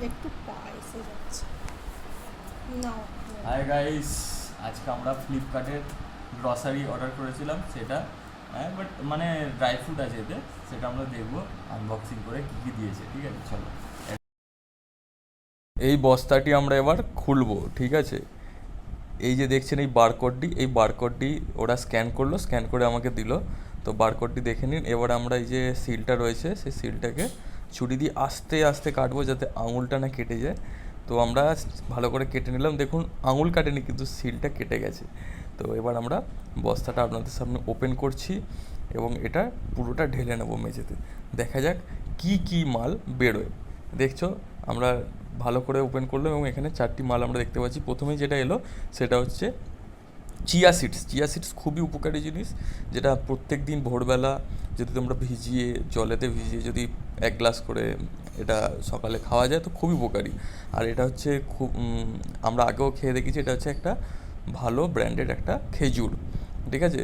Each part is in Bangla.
একটু এসে যাচ্ছে নাও। হাই গাইস, আজকে আমরা ফ্লিপকার্টের গ্রসারি অর্ডার করেছিলাম সেটা, হ্যাঁ, বাট মানে ড্রাই ফ্রুট আছে এতে, সেটা আমরা দেখবো আনবক্সিং করে কী কী দিয়েছে। ঠিক আছে, চলো। এই বস্তাটি আমরা এবার খুলবো, ঠিক আছে। এই যে দেখছেন এই বারকোডটি, এই বারকোডটি ওরা স্ক্যান করলো, স্ক্যান করে আমাকে দিল। তো বারকোডটি দেখে নিন। এবার আমরা এই যে সিলটা রয়েছে সেই সিলটাকে ছুরি দিয়ে আস্তে আস্তে কাটবো যাতে আঙুলটা না কেটে যায়। তো আমরা ভালো করে কেটে নিলাম, দেখুন আঙুল কাটেনি কিন্তু সিলটা কেটে গেছে। তো এবার আমরা বস্তাটা আপনাদের সামনে ওপেন করছি এবং এটা পুরোটা ঢেলে নেবো মেঝেতে। দেখা যাক কি কি মাল বেরোয়। দেখছো, আমরা ভালো করে ওপেন করলাম এবং এখানে 4টি মাল আমরা দেখতে পাচ্ছি। প্রথমেই যেটা এলো সেটা হচ্ছে চিয়া সিডস। চিয়া সিডস খুবই উপকারী জিনিস, যেটা প্রত্যেক দিন ভোরবেলা যদি তোমরা ভিজিয়ে, জলেতে ভিজিয়ে যদি 1 গ্লাস করে এটা সকালে খাওয়া যায় তো খুবই উপকারী। আর এটা হচ্ছে খুব আমরা আগেও খেয়ে দেখেছি, এটা হচ্ছে একটা ভালো ব্র্যান্ডেড একটা খেজুর। ঠিক আছে,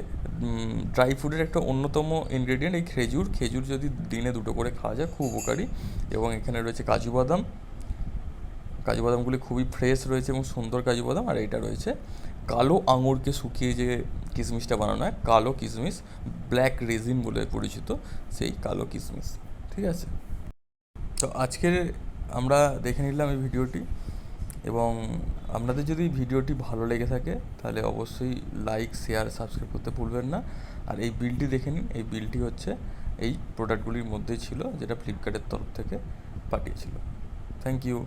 ড্রাই ফ্রুটের একটা অন্যতম ইনগ্রেডিয়েন্ট এই খেজুর। খেজুর যদি দিনে 2টো করে খাওয়া যায় খুব উপকারী। এবং এখানে রয়েছে কাজু বাদাম। কাজু বাদামগুলি খুবই ফ্রেশ রয়েছে এবং সুন্দর কাজু বাদাম। আর এটা রয়েছে কালো আঙুরকে শুকিয়ে যে কিশমিশটা বানানো হয়, কালো কিশমিশ, ব্ল্যাক রেজিন বলে পরিচিত সেই কালো কিশমিশ। ঠিক আছে, তো আজকে আমরা দেখে নিলাম এই ভিডিওটি, এবং আপনাদের যদি ভিডিওটি ভালো লেগে থাকে তাহলে অবশ্যই লাইক, শেয়ার, সাবস্ক্রাইব করতে ভুলবেন না। আর এই বিলটি দেখে নিন, এই বিলটি হচ্ছে এই প্রোডাক্টগুলির মধ্যেই ছিল যেটা ফ্লিপকার্টের তরফ থেকে পাঠিয়েছিল। Thank you.